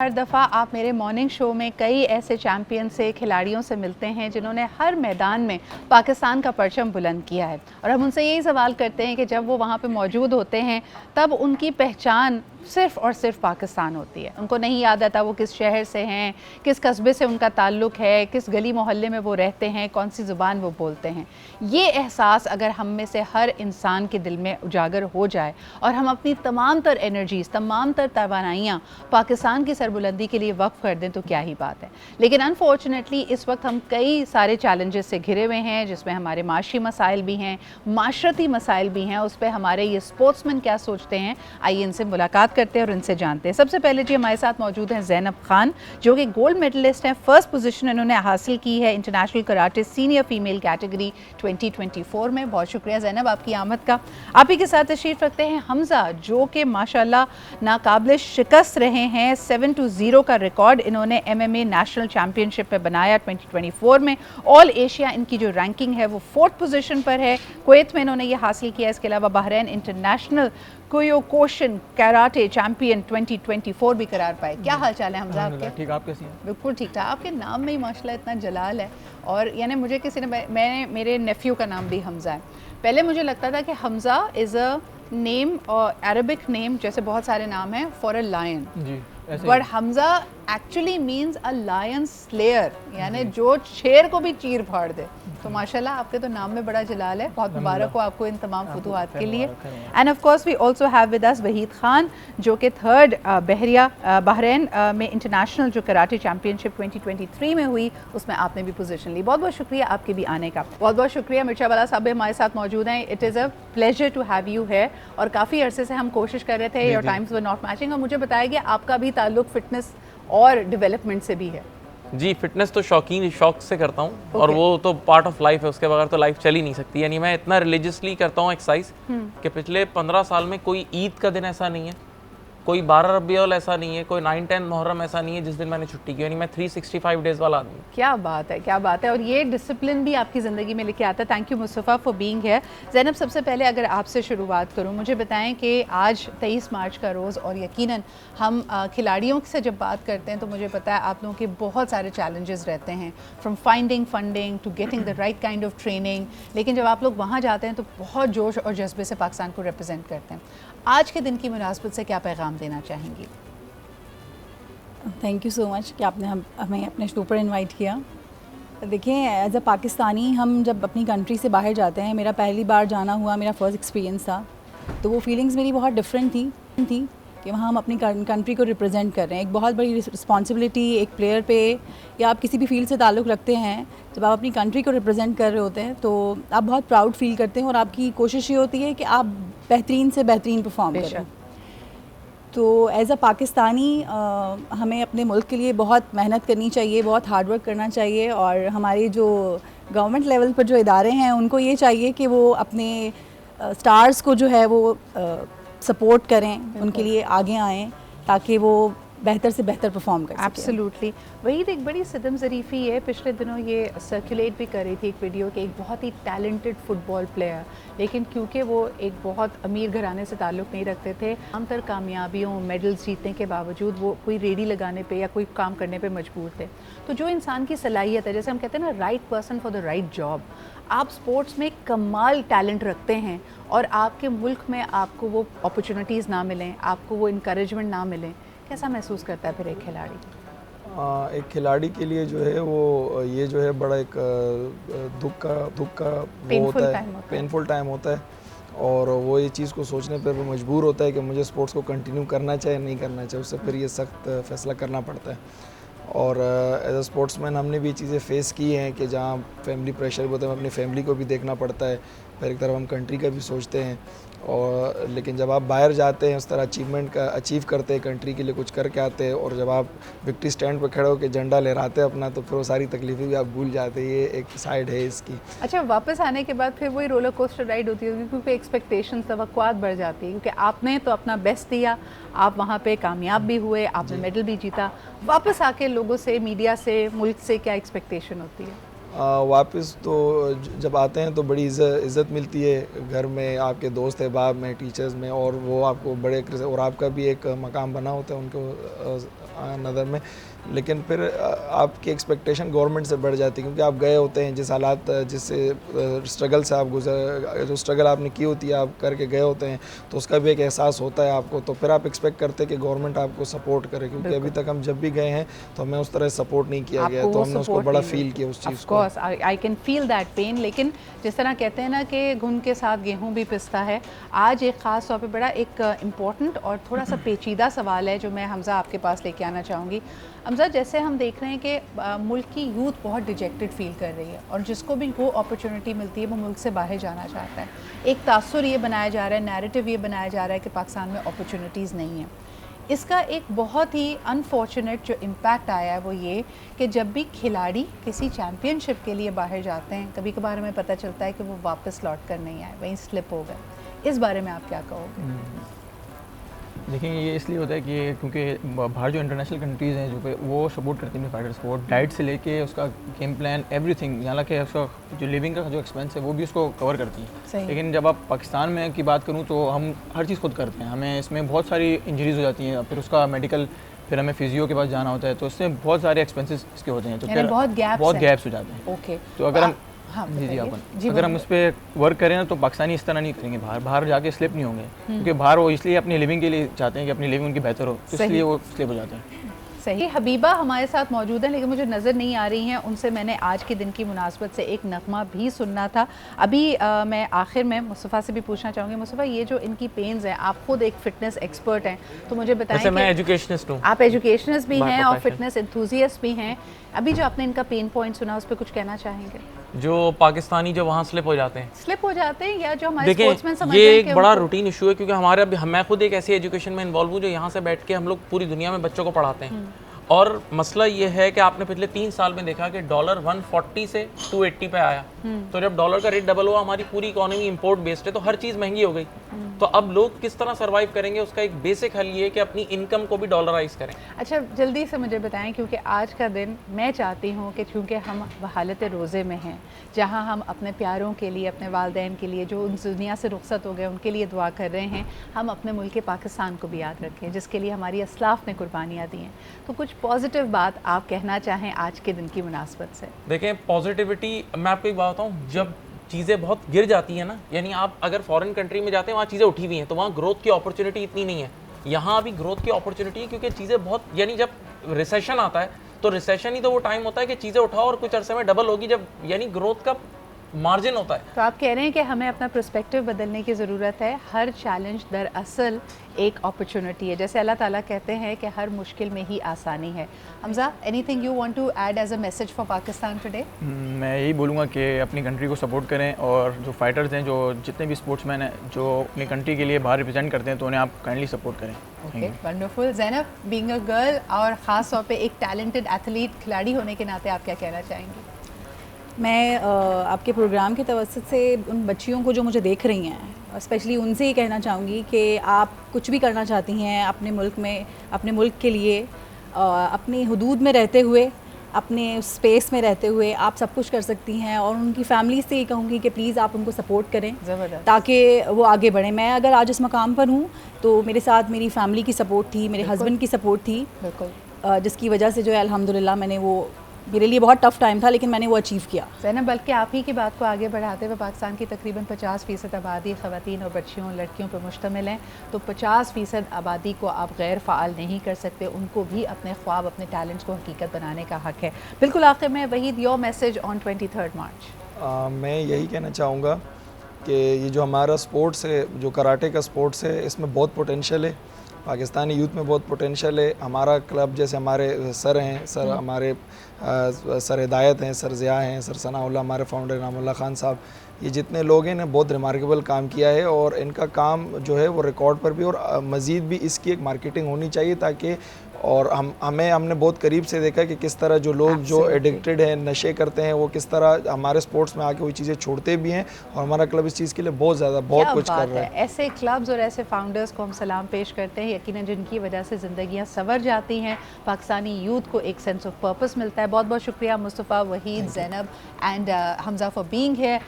हर दफ़ा आप मेरे मॉर्निंग शो में कई ऐसे चैम्पियन से खिलाड़ियों से मिलते हैं जिन्होंने हर मैदान में पाकिस्तान का परचम बुलंद किया है और हम उनसे यही सवाल करते हैं कि जब वो वहाँ पे मौजूद होते हैं तब उनकी पहचान सिर्फ़ और सिर्फ पाकिस्तान होती है। उनको नहीं याद आता वो किस शहर से हैं, किस कस्बे से उनका ताल्लुक़ है, किस गली मोहल्ले में वो रहते हैं, कौन सी ज़ुबान वो बोलते हैं। ये एहसास अगर हम में से हर इंसान के दिल में उजागर हो जाए और हम अपनी तमाम तर एनर्जीज़, तमाम तर तवानाइयाँ पाकिस्तान की सरबुलंदी के लिए वक्फ कर दें तो क्या ही बात है। लेकिन अनफॉर्चुनेटली इस वक्त हम कई सारे चैलेंजेस से घिरे हुए हैं, जिसमें हमारे माशी मसाइल भी हैं, माशरती मसाइल भी हैं। उस पर हमारे ये स्पोर्ट्समैन क्या सोचते हैं, आइए इनसे मुलाकात करते हैं और इनसे जानते हैं। सबसे पहले जी हमारे साथ मौजूद हैं ज़ैनब खान, जो कि गोल्ड मेडलिस्ट हैं। फर्स्ट पोजीशन इन्होंने हासिल की है international karate senior female category 2024 में। बहुत शुक्रिया ज़ैनब आपकी आमद का। आप ही के साथ तशरीफ़ रखते हैं हमज़ा, जो कि माशाल्लाह नाकाबिल शिकस्त रहे हैं। 7-0 का रिकॉर्ड इन्होंने MMA नेशनल चैम्पियनशिप में बनाया 2024 में। ऑल एशिया इनकी जो रैंकिंग है वो 4th पोजीशन पर है। कुवैत में इन्होंने ये हासिल किया। इसके अलावा Bahrain international Kyokushin karate champion 2024 भी करार पाए। क्या हाल चाल है हमजा आपके? ठीक, आप कैसी हैं? बिल्कुल ठीक ठाक। आपके नाम में ही माशाल्लाह इतना जलाल है। और यानी मुझे किसी ने, मैंने, मेरे नेफ्यू का नाम भी हमजा है। पहले मुझे लगता था कि हमजा इज़ अ नेम और अरबिक नेम, जैसे बहुत सारे नाम हैं, फॉर अ लायन जी, but Hamza actually means a lion slayer, यानी जो शेर को भी चीर फाड़ दे। तो माशाल्लाह आपके तो नाम में बड़ा जलाल है। बहुत मुबारक हो आपको इन तमाम फतूहात के लिए। And of course we also have with us Waheed Khan, जो कि 3rd बहरीन में इंटरनेशनल जो कराटे चैम्पियनशिप 2023 में हुई उसमें आपने भी पोजीशन ली। बहुत बहुत शुक्रिया आपके भी आने का। बहुत बहुत शुक्रिया। मिर्चा वाला साहब भी हमारे साथ मौजूद हैं। It is a pleasure to have you है। और काफ़ी अरसे से हम कोशिश कर रहे थे, your time's were not matching, और मुझे बताया गया आपका भी ताल्लुक फिटनेस और डेवलपमेंट से भी है। जी, फिटनेस तो शौक से करता हूँ और वो तो पार्ट ऑफ लाइफ है, उसके बगैर तो लाइफ चल ही नहीं सकती। यानी मैं इतना रिलीजियसली करता हूँ एक्सरसाइज कि पिछले 15 साल में कोई ईद का दिन ऐसा नहीं है, कोई 12 रबीउल ऐसा नहीं है, कोई 9-10 मुहर्रम ऐसा नहीं है जिस दिन मैंने छुट्टी की। यानी मैं 365 डेज वाला आदमी। क्या बात है, क्या बात है। और ये डिसिप्लिन भी आपकी ज़िंदगी में लेके आता है। Thank you Mustafa for being here. Zainab, सबसे पहले अगर आपसे शुरुआत करूँ, मुझे बताएं कि आज 23 मार्च का रोज़, और यकीनन हम खिलाड़ियों से जब बात करते हैं तो मुझे पता है आप लोगों के बहुत सारे चैलेंजेस रहते हैं, from finding funding to getting the right kind of training. लेकिन जब आप लोग वहाँ जाते हैं तो बहुत जोश और जज्बे से पाकिस्तान को रिप्रेजेंट करते हैं। आज के दिन की मुनासबत से क्या पैगाम देना चाहेंगी? थैंक यू सो मच कि आपने हमें अपने शो पर इनवाइट किया। देखिए, एज अ पाकिस्तानी हम जब अपनी कंट्री से बाहर जाते हैं, मेरा पहली बार जाना हुआ, मेरा फर्स्ट एक्सपीरियंस था, तो वो फीलिंग्स मेरी बहुत डिफरेंट थी कि वहाँ हम अपनी कंट्री को रिप्रेजेंट कर रहे हैं। एक बहुत बड़ी रिस्पॉन्सिबिलिटी एक प्लेयर पे, या आप किसी भी फील्ड से ताल्लुक़ रखते हैं, जब आप अपनी कंट्री को रिप्रेजेंट कर रहे होते हैं तो आप बहुत प्राउड फील करते हैं और आपकी कोशिश ये होती है कि आप बेहतरीन से बेहतरीन परफॉर्म करें। तो एज़ अ पाकिस्तानी हमें अपने मुल्क के लिए बहुत मेहनत करनी चाहिए, बहुत हार्ड वर्क करना चाहिए। और हमारे जो गवर्नमेंट लेवल पर जो इदारे हैं उनको ये चाहिए कि वो अपने स्टार्स को जो है वो सपोर्ट करें, उनके लिए आगे आएँ ताकि वो बेहतर से बेहतर परफॉर्म कर सकें। एब्सोल्युटली। वही एक बड़ी सिदम ज़रीफ़ी है, पिछले दिनों ये सर्कुलेट भी कर रही थी एक वीडियो कि एक बहुत ही टैलेंटेड फुटबॉल प्लेयर, लेकिन क्योंकि वो एक बहुत अमीर घराने से ताल्लुक़ नहीं रखते थे, आमतर कामयाबियों मेडल्स जीतने के बावजूद वो कोई रेडी लगाने पे या कोई काम करने पे मजबूर थे। तो जो इंसान की सलाहियत है, जैसे हम कहते हैं ना, right person for the right job, आप स्पोर्ट्स में कमाल टैलेंट रखते हैं और आपके मुल्क में आपको वो अपॉर्चुनिटीज़ ना मिलें, आपको वो इंकरेजमेंट ना मिलें, कैसा महसूस करता है फिर एक खिलाड़ी? एक खिलाड़ी के लिए जो है वो ये जो है बड़ा एक दुख का वो होता है, पेनफुल टाइम होता है। और वो ये चीज़ को सोचने पर वो मजबूर होता है कि मुझे स्पोर्ट्स को कंटिन्यू करना चाहिए नहीं करना चाहिए। उससे फिर ये सख्त फ़ैसला करना पड़ता है। और एज अ स्पोर्ट्समैन हमने भी चीज़ें फ़ेस की हैं कि जहाँ फैमिली प्रेशर भी होता है, अपनी फैमिली को भी देखना पड़ता है, फिर एक तरफ हम कंट्री का भी सोचते हैं। और लेकिन जब आप बाहर जाते हैं, उस तरह अचीवमेंट का अचीव करते हैं, कंट्री के लिए कुछ करके आते हैं, और जब आप विक्ट्री स्टैंड पर खड़े होकर झंडा लहराते हैं अपना, तो फिर वो सारी तकलीफ़ें भी आप भूल जाते हैं। ये एक साइड है इसकी। अच्छा, वापस आने के बाद फिर वही रोलर कोस्टर राइड होती होगी, क्योंकि एक्सपेक्टेशंस, तवक्कुआत बढ़ जाती है, क्योंकि आपने तो अपना बेस्ट दिया, आप वहाँ पे कामयाब भी हुए, आपने मेडल भी जीता। वापस आके लोगों से, मीडिया से, मुल्क से क्या एक्सपेक्टेशन होती है? वापस तो जब आते हैं तो बड़ी इज़्ज़त मिलती है। घर में आपके दोस्त अहबाब में, टीचर्स में, और वो आपको बड़े, और आपका भी एक मकाम बना होता है उनको नज़र में, लेकिन फिर आपकी एक्सपेक्टेशन गवर्नमेंट से बढ़ जाती है, क्योंकि आप गए होते हैं जिस हालात जिससे स्ट्रगल से आप जो स्ट्रगल आपने की होती है आप करके गए होते हैं, तो उसका भी एक एहसास होता है आपको, तो फिर आप एक्सपेक्ट करते हैं कि गवर्नमेंट आपको सपोर्ट करे, क्योंकि अभी तक हम जब भी गए हैं तो हमें उस तरह सपोर्ट नहीं किया गया, तो हमने उसको बड़ा फील किया उस चीज़ को। I can feel that pain, लेकिन जिस तरह कहते हैं ना कि घुन के साथ गेहूँ भी पिसता है, आज एक ख़ास तौर पर बड़ा एक इम्पॉर्टेंट और थोड़ा सा पेचीदा सवाल है जो मैं हमज़ा आपके पास लेके आना चाहूँगी। हमज़ा, जैसे हम देख रहे हैं कि मुल्क की यूथ बहुत डिजेक्टेड फील कर रही है और जिसको भी वो अपॉर्चुनिटी मिलती है वो मुल्क से बाहर जाना चाहता है। एक तासुर ये बनाया जा रहा है, नैरेटिव ये बनाया जा रहा है कि पाकिस्तान में अपॉर्चुनिटीज़ नहीं हैं। इसका एक बहुत ही अनफॉर्चुनेट जो इम्पैक्ट आया है वो ये कि जब भी खिलाड़ी किसी चैम्पियनशिप के लिए बाहर जाते हैं, कभी कभार हमें पता चलता है कि वो वापस लौट कर नहीं आए, वहीं स्लिप हो गए। इस बारे में आप क्या कहोगे? देखिए, ये इसलिए होता है कि क्योंकि बाहर जो इंटरनेशनल कंट्रीज़ हैं जो वो सपोर्ट करती हैं फाइटर्स को, डाइट से लेके उसका गेम प्लान एवरीथिंग, यहाँ कि उसका जो लिविंग का जो एक्सपेंस है वो भी उसको कवर करती है। लेकिन जब आप पाकिस्तान में की बात करूँ तो हम हर चीज़ खुद करते हैं, हमें इसमें बहुत सारी इंजरीज़ हो जाती हैं, फिर उसका मेडिकल, फिर हमें फिजियो के पास जाना होता है, तो इससे बहुत सारे एक्सपेंसेस इसके होते हैं, तो फिर बहुत गैप्स हो जाते हैं। ओके, तो अगर हम जी अगर हम इस पर वर्क करें ना तो पाकिस्तानी इस तरह नहीं करेंगे, बाहर जाके स्लिप नहीं होंगे, क्योंकि बाहर वो इसलिए अपनी लिविंग के लिए चाहते हैं कि अपनी लिविंग उनकी बेहतर हो, तो इसलिए वो स्लिप हो जाते हैं। सही। हबीबा हमारे साथ मौजूद हैं लेकिन मुझे नज़र नहीं आ रही हैं, उनसे मैंने आज के दिन की मुनासबत से एक नगमा भी सुनना था। अभी मैं आखिर में मुस्तफ़ा से भी पूछना चाहूँगी, मुस्तफ़ा ये जो इनकी पेन्स हैं, आप खुद एक फ़िटनेस एक्सपर्ट हैं, तो मुझे बताएं। मैं एजुकेशनिस्ट हूँ। आप एजुकेशनिस्ट भी हैं और फिटनेस एंथुसियास्ट भी हैं। अभी जो आपने इनका पेन पॉइंट सुना उस पर कुछ कहना चाहेंगे? जो पाकिस्तानी जो वहाँ स्लिप हो जाते हैं या जो हमारे स्पोर्ट्समैन समझते हैं, ये एक बड़ा रूटीन इशू है, क्योंकि हमारे अभी मैं खुद एक ऐसी एजुकेशन में इन्वॉल्व हूँ जो यहाँ से बैठ के हम लोग पूरी दुनिया में बच्चों को पढ़ाते हैं। और मसला ये है कि आपने पिछले 3 साल में देखा कि डॉलर 140 से 280 पे आया, तो जब डॉलर का रेट डबल हुआ, हमारी पूरी इकोनॉमी इंपोर्ट बेस्ड है, तो हर चीज़ महंगी हो गई। तो अब लोग किस तरह सरवाइव करेंगे, उसका एक बेसिक हल ये है कि अपनी इनकम को भी डॉलराइज करें। अच्छा, जल्दी से मुझे बताएं, क्योंकि आज का दिन मैं चाहती हूँ कि चूँकि हम हालत रोज़े में हैं, जहाँ हम अपने प्यारों के लिए, अपने वालिदैन के लिए जो उस दुनिया से रुखसत हो गए उनके लिए दुआ कर रहे हैं, हम अपने मुल्क पाकिस्तान को भी याद रखें जिसके लिए हमारी असलाफ ने कुर्बानियाँ दी हैं। तो कुछ पॉजिटिव बात आप कहना चाहें आज के दिन की मुनासबत से? देखें, पॉजिटिविटी मैं आपको एक बात बताऊँ, जब चीज़ें बहुत गिर जाती हैं ना, यानी आप अगर फॉरेन कंट्री में जाते हैं वहाँ चीज़ें उठी हुई हैं, तो वहाँ ग्रोथ की अपॉर्चुनिटी इतनी नहीं है। यहाँ अभी ग्रोथ की अपॉर्चुनिटी है, क्योंकि चीज़ें बहुत, यानी जब रिसेशन आता है तो रिसेशन ही तो वो टाइम होता है कि चीज़ें उठाओ और कुछ अरसे में डबल होगी, जब यानी ग्रोथ का मार्जिन होता है। तो आप कह रहे हैं कि हमें अपना पर्सपेक्टिव बदलने की ज़रूरत है। हर चैलेंज दरअसल एक अपॉर्चुनिटी है, जैसे अल्लाह ताला कहते हैं कि हर मुश्किल में ही आसानी है। Hamza, anything you want to add as a message for Pakistan today? मैं यही बोलूँगा कि अपनी कंट्री को सपोर्ट करें, और जो फाइटर्स हैं, जो जितने भी स्पोर्ट्समैन हैं जो अपनी कंट्री के लिए बाहर रिप्रेजेंट करते हैं, तो उन्हें आप काइंडली सपोर्ट करें। Okay, wonderful. Zainab, being a girl और ख़ास तौर पे एक टैलेंटेड एथलीट, खिलाड़ी होने के नाते आप क्या कहना चाहेंगी? मैं आपके प्रोग्राम के तवज्जुह से उन बच्चियों को जो मुझे देख रही हैं, स्पेशली उनसे ही कहना चाहूँगी कि आप कुछ भी करना चाहती हैं अपने मुल्क में, अपने मुल्क के लिए, अपनी हुदूद में रहते हुए, अपने स्पेस में रहते हुए आप सब कुछ कर सकती हैं। और उनकी फैमिली से ही कहूँगी कि प्लीज़ आप उनको सपोर्ट करें ताकि वो आगे बढ़ें। मैं अगर आज इस मकाम पर हूँ तो मेरे साथ मेरी फैमिली की सपोर्ट थी, मेरे हस्बैंड की सपोर्ट थी, जिसकी वजह से जो है अल्हम्दुलिल्लाह मैंने वो, मेरे लिए बहुत टफ टाइम था लेकिन मैंने वो अचीव किया। ज़ैनब, बल्कि आप ही की बात को आगे बढ़ाते हुए, पाकिस्तान की तकरीबन 50% आबादी ख़वातीन और बच्चियों लड़कियों पर मुश्तमिल है, तो 50% आबादी को आप गैर फ़ाल नहीं कर सकते। उनको भी अपने ख्वाब, अपने टैलेंट्स को हकीकत बनाने का हक़ है। बिल्कुल आखिर में वहीद, योर मैसेज ऑन 23 मार्च? मैं यही कहना चाहूँगा कि ये जो हमारा स्पोर्ट्स है, जो कराटे का स्पोर्ट्स है, इसमें बहुत पोटेंशियल है, पाकिस्तानी यूथ में बहुत पोटेंशियल है। हमारा क्लब, जैसे हमारे सर हैं, सर हमारे सर हिदायत हैं, सर ज़िया हैं, सर सनाउल्लाह, हमारे फाउंडर इनामुल्लाह खान साहब, ये जितने लोग हैं ने बहुत रिमार्केबल काम किया है, और इनका काम जो है वो रिकॉर्ड पर भी, और मज़ीद भी इसकी एक मार्केटिंग होनी चाहिए, ताकि और हमने बहुत करीब से देखा कि किस तरह जो लोग जो एडिक्टेड हैं, नशे करते हैं, वो किस तरह हमारे स्पोर्ट्स में आके वो चीज़ें छोड़ते भी हैं, और हमारा क्लब इस चीज़ के लिए बहुत ज़्यादा बहुत कुछ कर रहा है। ऐसे क्लब्स और ऐसे फाउंडर्स को हम सलाम पेश करते हैं, यकीनन जिनकी वजह से ज़िंदगियाँ संवर जाती हैं, पाकिस्तानी यूथ को एक सेंस ऑफ पर्पस मिलता है। बहुत बहुत शुक्रिया Mustafa, Waheed, Zainab and Hamza for being here.